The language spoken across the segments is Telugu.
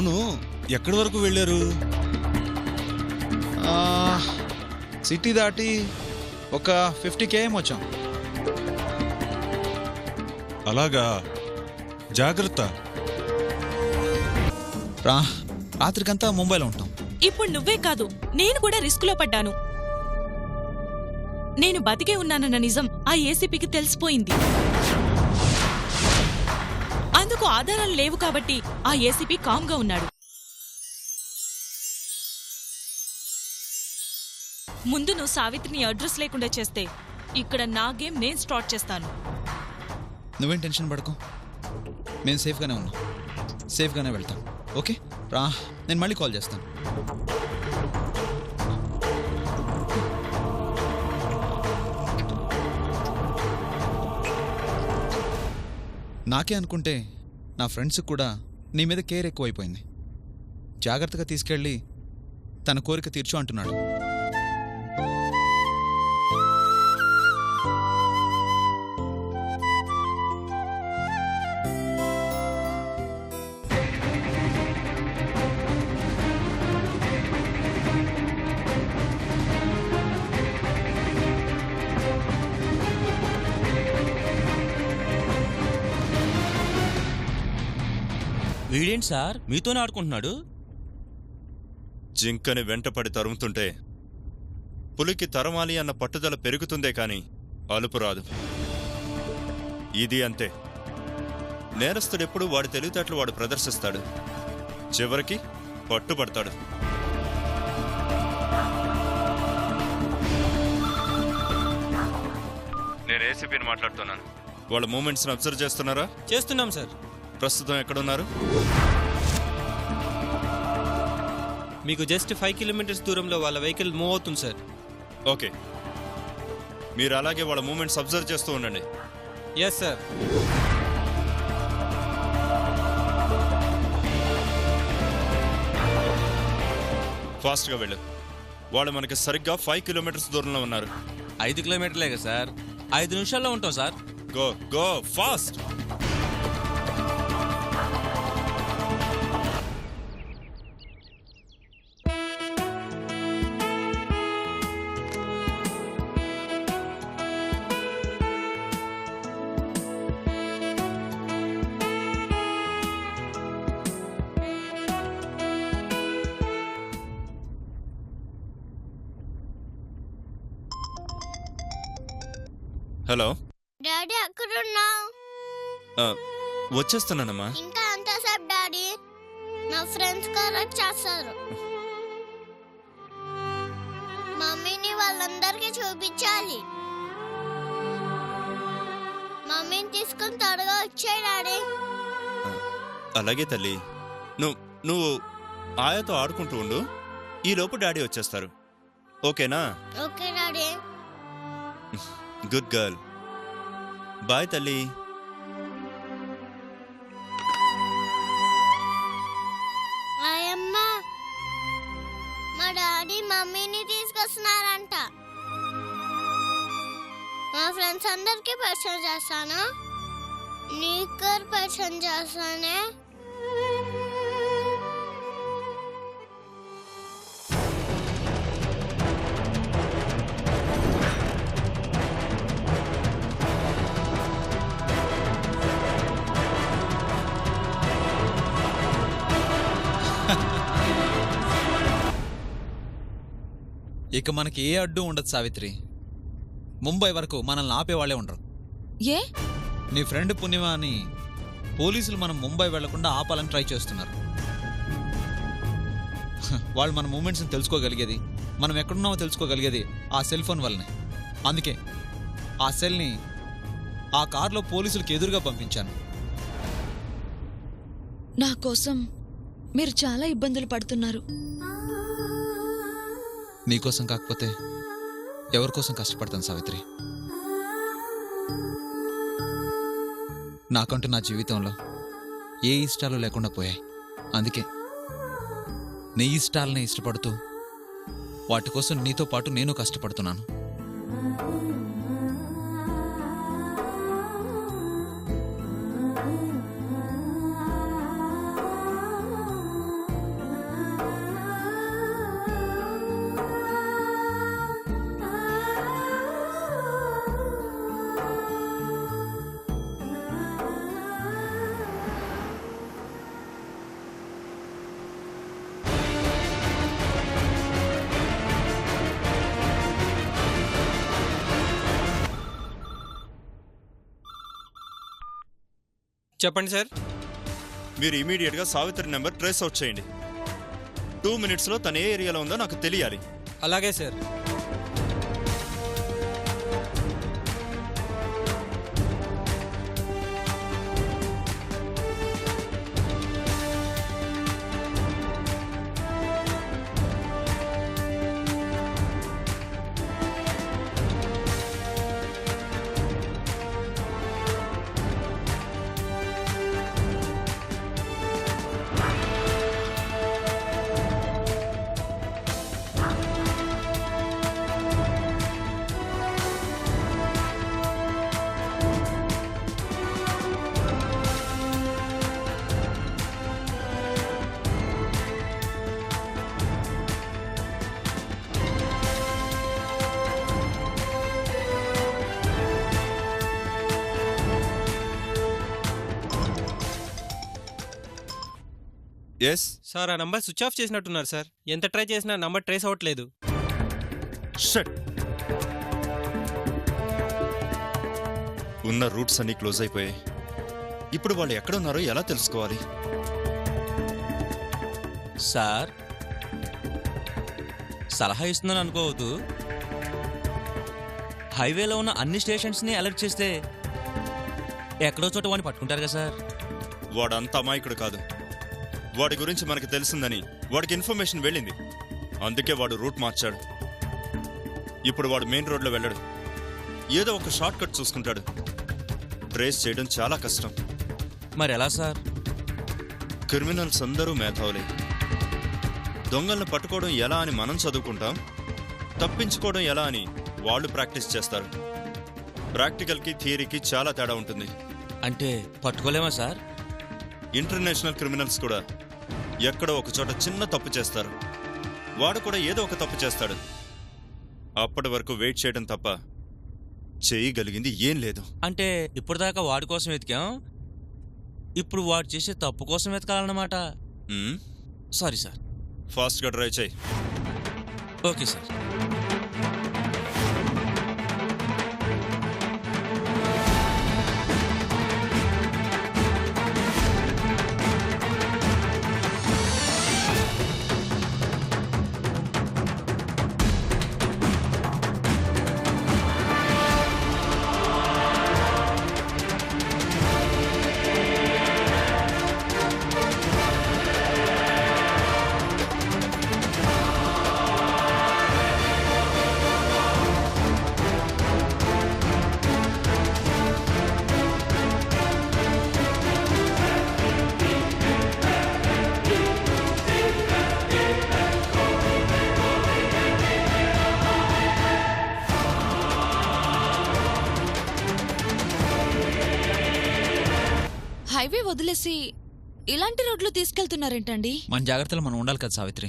అవును, ఎక్కడి వరకు వెళ్ళారు? సిటీ దాటి ఒక 50 km వచ్చాం. అలాగా, జాగ్రత్త. రాత్రికంతా ముంబైలో ఉంటాం. ఇప్పుడు నువ్వే కాదు, నేను కూడా రిస్కులో పడ్డాను. నేను బతికే ఉన్నానన్న నిజం ఆ ఏసీపీకి తెలిసిపోయింది. అందుకు ఆధారాలు లేవు కాబట్టి ఆ ఏసీపీ కామ్గా ఉన్నాడు. ముందు నువ్వు సావిత్రిని అడ్రస్ లేకుండా చేస్తే ఇక్కడ నా గేమ్ నేను స్టార్ట్ చేస్తాను. నువ్వేం టెన్షన్ పడకు, మేము సేఫ్గానే ఉన్నాం, సేఫ్గానే వెళ్తాం. ఓకే రా, నేను మళ్ళీ కాల్ చేస్తాను. నాకే అనుకుంటే నా ఫ్రెండ్స్కి కూడా నీ మీద కేర్ ఎక్కువైపోయింది. జాగ్రత్తగా తీసుకెళ్ళి తన కోరిక తీర్చు అంటున్నాడు. వీడేంటి సార్ మీతోనే ఆడుకుంటున్నాడు? జింకని వెంటపడి తరుముతుంటే పులికి తరమాలి అన్న పట్టుదల పెరుగుతుందే కాని అలుపు రాదు. ఇది అంతే. నేరస్తుడెప్పుడు వాడి తెలివితేటలు వాడు ప్రదర్శిస్తాడు, చివరికి పట్టుబడతాడు. నేను ఏసీపీని మాట్లాడుతున్నాను. వాళ్ళ మూమెంట్స్ని అబ్జర్వ్ చేస్తున్నారా? చేస్తున్నాం సార్. ప్రస్తుతం ఎక్కడున్నారు? మీకు జస్ట్ 5 kilometers దూరంలో వాళ్ళ వెహికల్ మూవ్ అవుతుంది సార్. ఓకే, మీరు అలాగే వాళ్ళ మూమెంట్స్ అబ్జర్వ్ చేస్తూ ఉండండి. Yes sir. ఫాస్ట్గా వెళ్ళు. వాళ్ళు మనకి సరిగ్గా 5 kilometers దూరంలో ఉన్నారు. 5 kilometerలే కదా సార్, 5 నిమిషాల్లో ఉంటాం sir. Go go fast. Hello daddy, ఎక్కడున్నావు? వచ్చేస్తున్నానమ్మా. ఇంకా ఎంతసేపు డాడీ? నా ఫ్రెండ్స్ కరెక్ట్ చేస్తారు. మమ్మీని వాళ్ళందరికీ చూపించాలి. మమ్మీని తీసుకుని త్వరగా వచ్చాయి డాడీ. అలాగే తల్లి, నువ్వు ఆయాతో ఆడుకుంటూ ఉండు, ఈలోపు డాడీ వచ్చేస్తారు. ఓకేనా? Okay daddy. Good girl. Bye తల్లి. ఆయమ్మ, మా డాడీ మమ్మీని తీసుకొస్తున్నారంట. మా ఫ్రెండ్స్ అందరికీ పరిచయం చేస్తాను, నీకు పరిచయం చేస్తానే. ఇక మనకి ఏ అడ్డు ఉండదు సావిత్రి. ముంబై వరకు మనల్ని ఆపేవాళ్లే ఉండరు. ఏ? నీ ఫ్రెండ్ పుణ్యమా అని పోలీసులు మనం ముంబై వెళ్లకుండా ఆపాలని ట్రై చేస్తున్నారు. వాళ్ళు మన మూమెంట్స్ని తెలుసుకోగలిగేది, మనం ఎక్కడున్నామో తెలుసుకోగలిగేది ఆ సెల్ ఫోన్ వల్లనే. అందుకే ఆ సెల్ని ఆ కార్లో పోలీసులకు ఎదురుగా పంపించాను. నా కోసం మీరు చాలా ఇబ్బందులు పడుతున్నారు. నీకోసం కాకపోతే ఎవరికోసం కష్టపడతాను సావిత్రి? నాకంటూ నా జీవితంలో ఏ ఇష్టాలు లేకుండా పోయాయి. అందుకే నీ ఇష్టాలనే ఇష్టపడుతూ వాటి కోసం నీతో పాటు నేను కష్టపడుతున్నాను. చెప్పండి సార్. మీరు ఇమీడియట్గా సావిత్రి నెంబర్ ట్రేస్ అవుట్ చేయండి. 2 minutesలో తను ఏ ఏరియాలో ఉందో నాకు తెలియాలి. అలాగే సార్. ఎస్ సార్, ఆ నంబర్ స్విచ్ ఆఫ్ చేసినట్టున్నారు సార్. ఎంత ట్రై చేసినా నంబర్ ట్రేస్ అవ్వట్లేదు. షట్. ఉన్న రూట్స్ అన్నీ క్లోజ్ అయిపోయాయి. ఇప్పుడు వాళ్ళు ఎక్కడున్నారో ఎలా తెలుసుకోవాలి? సార్, సలహా ఇస్తున్నాను అనుకోవద్దు. హైవేలో ఉన్న అన్ని స్టేషన్స్ని అలర్ట్ చేస్తే ఎక్కడో చోట వాడిని పట్టుకుంటారు కదా సార్. వాడంత అమాయకుడు కాదు. వాడి గురించి మనకు తెలిసిందని వాడికి ఇన్ఫర్మేషన్ వెళ్ళింది. అందుకే వాడు రూట్ మార్చాడు. ఇప్పుడు వాడు మెయిన్ రోడ్లో వెళ్ళడు. ఏదో ఒక షార్ట్ కట్ చూసుకుంటాడు. ట్రేస్ చేయడం చాలా కష్టం. మరి ఎలా సార్? క్రిమినల్స్ అందరూ మేధావులే. దొంగలను పట్టుకోవడం ఎలా అని మనం చదువుకుంటాం, తప్పించుకోవడం ఎలా అని వాళ్ళు ప్రాక్టీస్ చేస్తారు. ప్రాక్టికల్కి థియరీకి చాలా తేడా ఉంటుంది. అంటే పట్టుకోలేమా సార్? ఇంటర్నేషనల్ క్రిమినల్స్ కూడా ఎక్కడో ఒక చోట చిన్న తప్పు చేస్తారు. వాడు కూడా ఏదో ఒక తప్పు చేస్తాడు. అప్పటి వరకు వెయిట్ చేయడం తప్ప చేయగలిగింది ఏం లేదు. అంటే ఇప్పటిదాకా వాడి కోసం వెతికాం, ఇప్పుడు వాడు చేసే తప్పు కోసం వెతకాలన్నమాట. Sorry sir. ఫాస్ట్గా డ్రైవ్ చేయి. Okay sir. హైవే వదిలేసి ఇలాంటి రోడ్లు తీసుకెళ్తున్నారేంటండి? మన జాగ్రత్తలు మనం ఉండాలి కదా సావిత్రి.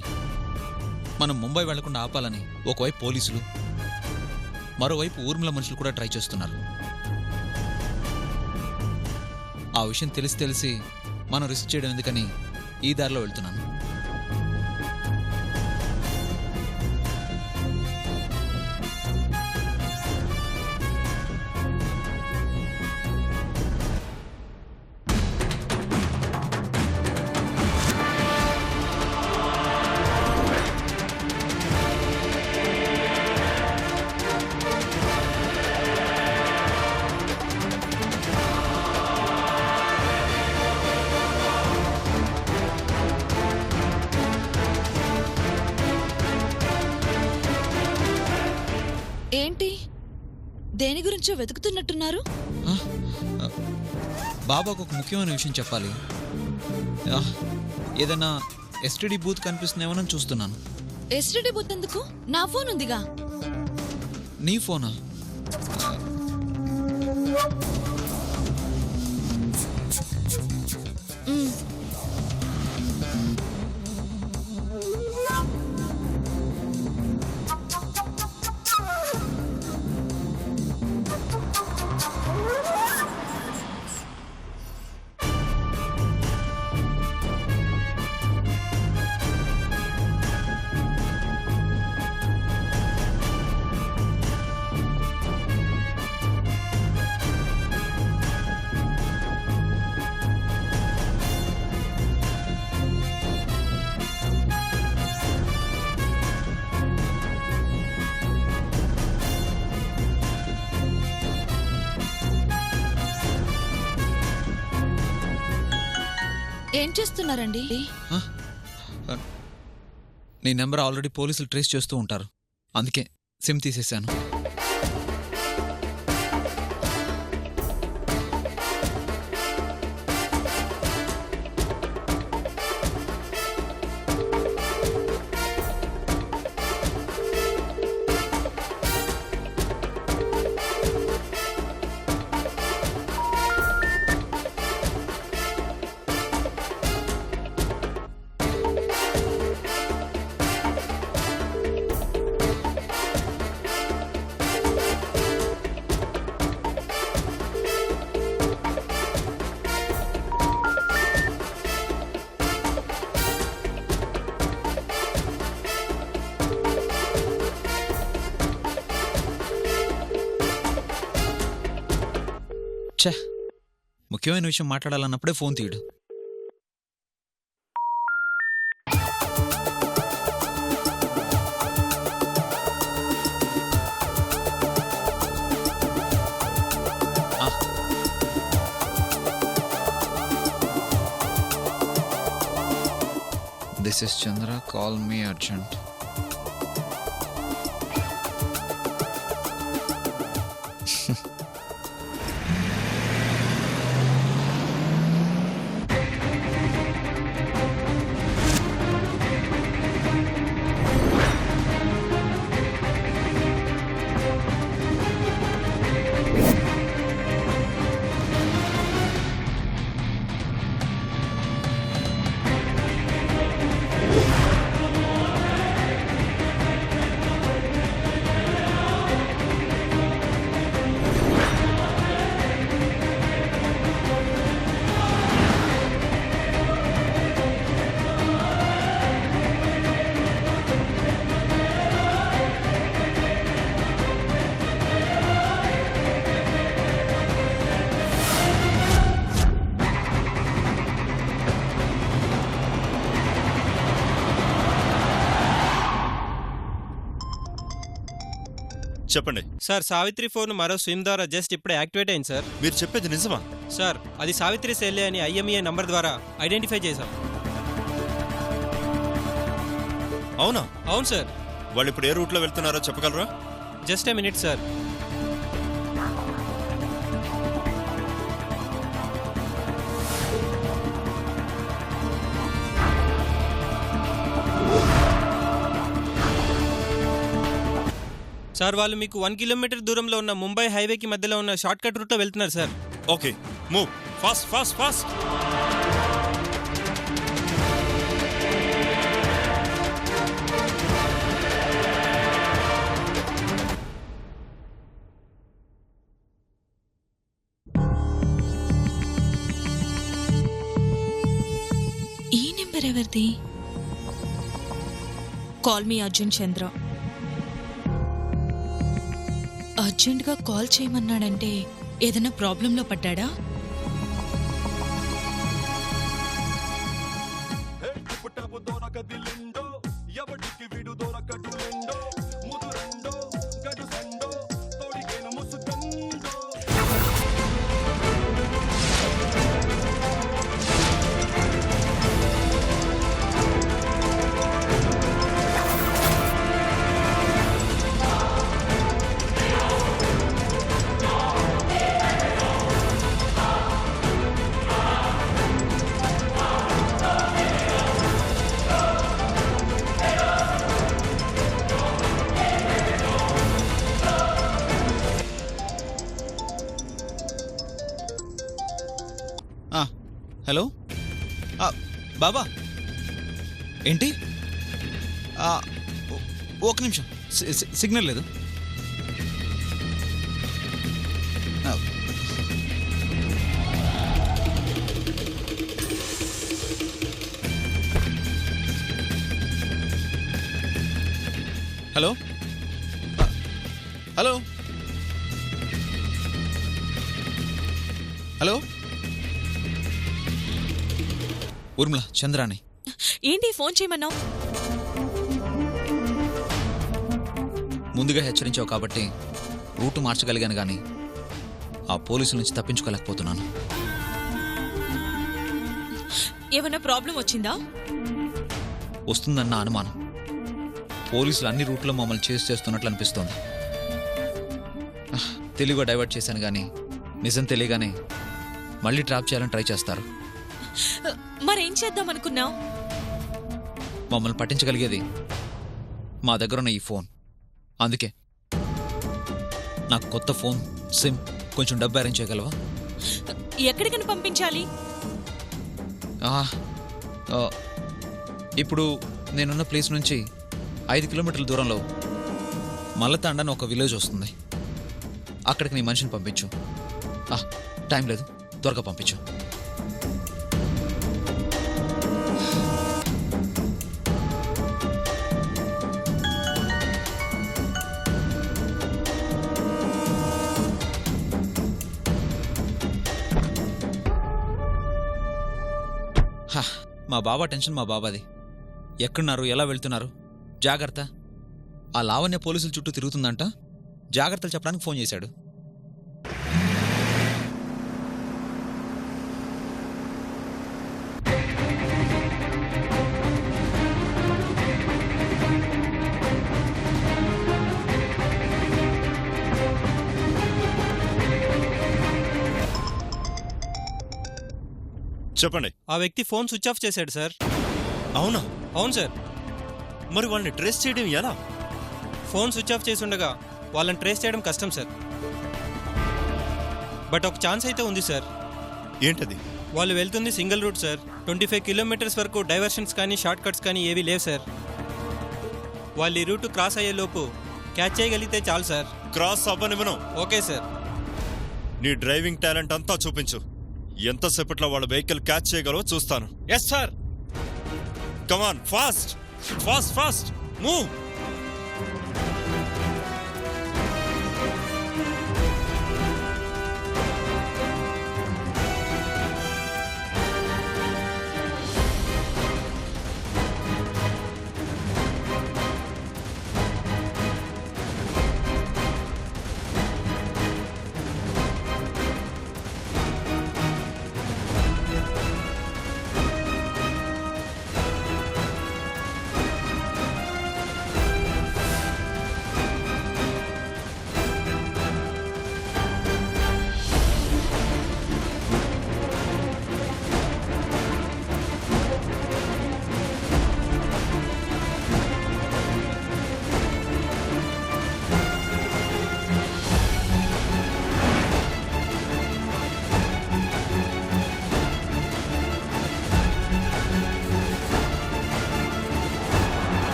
మనం ముంబై వెళ్లకుండా ఆపాలని ఒకవైపు పోలీసులు, మరోవైపు ఊర్మిళ మనుషులు కూడా ట్రై చేస్తున్నారు. ఆ విషయం తెలిసి మనం రిస్క్ చేయడం ఎందుకని ఈ దారిలో వెళ్తున్నాను. ఏంటి, దేని గురించో వెతుకుతున్నట్టున్నారు? బాబాకు ఒక ముఖ్యమైన విషయం చెప్పాలి. ఏదైనా ఎస్టీడీ బూత్ కనిపిస్తుందేమోనని చూస్తున్నాను. ఎస్టీడీ బూత్ ఎందుకు? నా ఫోన్ ఉందిగా. నీ ఫోనా? ఏం చేస్తున్నారండి? నీ నెంబర్ ఆల్రెడీ పోలీసులు ట్రేస్ చేస్తూ ఉంటారు, అందుకే సిమ్ తీసేశాను. ఛే, ముఖ్యమైన విషయం మాట్లాడాలన్నప్పుడే ఫోన్ తీయడు. This is Chandra, call me urgent. చెప్పండి సార్, సావిత్రి ఫోన్ మరో సిమ్ ద్వారా జస్ట్ ఇప్పుడే యాక్టివేట్ అయింది సార్. మీరు చెప్పేది నిజమా? సార్, అది సావిత్రి సెల్లే అని IMEI నంబర్ ద్వారా ఐడెంటిఫై చేశాం. అవునా? అవును సార్. వాళ్ళు ఇప్పుడు ఏ రూట్లో వెళ్తున్నారో చెప్పగలరా? Just a minute sir. Sir, వాళ్ళు మీకు 1 కిలోమీటర్ దూరంలో ఉన్న ముంబై హైవేకి మధ్యలో ఉన్న షార్ట్ కట్ రూట్లో వెళ్తున్నారు sir. Okay, move fast fast fast. ఈ నెంబర్ ఎవరిది? కాల్ మీ అర్జున్ చంద్ర. అర్జెంట్గా కాల్ చేయమన్నాడంటే ఏదైనా ప్రాబ్లంలో పడ్డాడా? హలో బాబా, ఏంటి? ఒక నిమిషం, సిగ్నల్ లేదు. Hello hello hello Urmila, Chandrani. ఏంటి ఫోన్ చేయమన్నావు? ముందుగా హెచ్చరించావు కాబట్టి రూటు మార్చగలిగాను, కానీ ఆ పోలీసుల నుంచి తప్పించుకోలేకపోతున్నాను. ఏమైనా ప్రాబ్లం వచ్చిందా? వస్తుందన్న అనుమానం. పోలీసులు అన్ని రూట్లో మమ్మల్ని చేసి చేస్తున్నట్లు అనిపిస్తోంది. తెలివిగా డైవర్ట్ చేశాను కానీ నిజం తెలియగానే మళ్ళీ ట్రాప్ చేయాలని ట్రై చేస్తారు. మరేం చేద్దాం అనుకున్నావు? మమ్మల్ని పట్టించగలిగేది మా దగ్గర ఉన్న ఈ ఫోన్. అందుకే నాకు కొత్త ఫోన్, సిమ్, కొంచెం డబ్బు అరేంజ్ చేయగలవా? ఎక్కడికని పంపించాలి? ఇప్పుడు నేనున్న ప్లేస్ నుంచి 5 కిలోమీటర్ల దూరంలో మల్లతాండ అని ఒక విలేజ్ వస్తుంది. అక్కడికి నీ మనిషిని పంపించు. టైం లేదు, త్వరగా పంపించు. మా బాబా టెన్షన్ మా బాబాది. ఎక్కడున్నారు, ఎలా వెళ్తున్నారు, జాగ్రత్త. ఆ లావణ్య పోలీసుల చుట్టూ తిరుగుతుందంట, జాగ్రత్తలు చెప్పడానికి ఫోన్ చేశాడు. చెప్పండి. ఆ వ్యక్తి ఫోన్ స్విచ్ ఆఫ్ చేశాడు సార్. అవునా? అవును సార్. మరి వాళ్ళని ట్రేస్ చేయడం ఎలా? ఫోన్ స్విచ్ ఆఫ్ చేసి ఉండగా వాళ్ళని ట్రేస్ చేయడం కష్టం సార్. బట్ ఒక ఛాన్స్ అయితే ఉంది సార్. ఏంటది? వాళ్ళు వెళ్తుంది సింగిల్ రూట్ సార్. 25 కిలోమీటర్స్ వరకు డైవర్షన్స్ కానీ షార్ట్ కట్స్ కానీ ఏవీ లేవు సార్. వాళ్ళు ఈ రూట్ క్రాస్ అయ్యే లోపు క్యాచ్ చేయగలిగితే చాలు సార్. క్రాస్ అవ్వనివ్వను. Okay sir. నీ డ్రైవింగ్ టాలెంట్ అంతా చూపించు. ఎంతసేపట్లో వాళ్ళ వెహికల్ క్యాచ్ చేయగలవో చూస్తాను. Yes sir. Come on, fast fast fast move.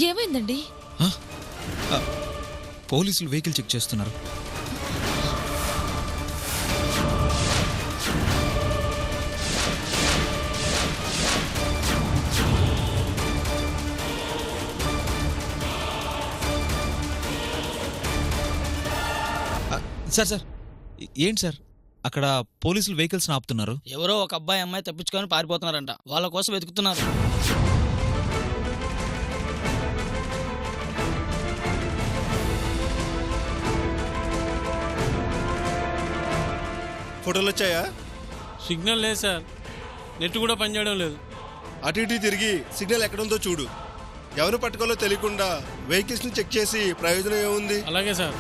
ఏమైందండి? పోలీసులు వెహికల్ చెక్ చేస్తున్నారు. సార్ సార్ ఏంటి సార్, అక్కడ పోలీసులు వెహికల్స్ ఆపుతున్నారు. ఎవరో ఒక అబ్బాయి అమ్మాయి తప్పించుకొని పారిపోతున్నారంట. వాళ్ళ కోసం వెతుకుతున్నారు. ఫోటోలు వచ్చాయా? సిగ్నల్ లేదు సార్. నెట్ కూడా పనిచేయడం లేదు. అటు ఇటు తిరిగి సిగ్నల్ ఎక్కడుందో చూడు. ఎవరు పట్టుకోలో తెలియకుండా వెహికల్స్ని చెక్ చేసి ప్రయోజనం ఏముంది? అలాగే సార్.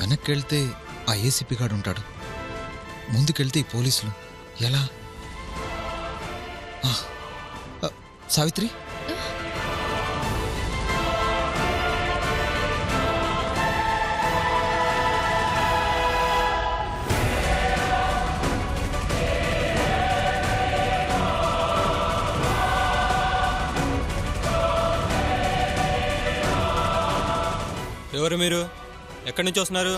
వెనక్కి వెళ్తే ఆ ఏసీపీ గాడు ఉంటాడు, ముందుకెళ్తే ఈ పోలీసులు. ఎలా? సావిత్రి, ఎవరు మీరు? ఎక్కడి నుంచి వస్తున్నారు?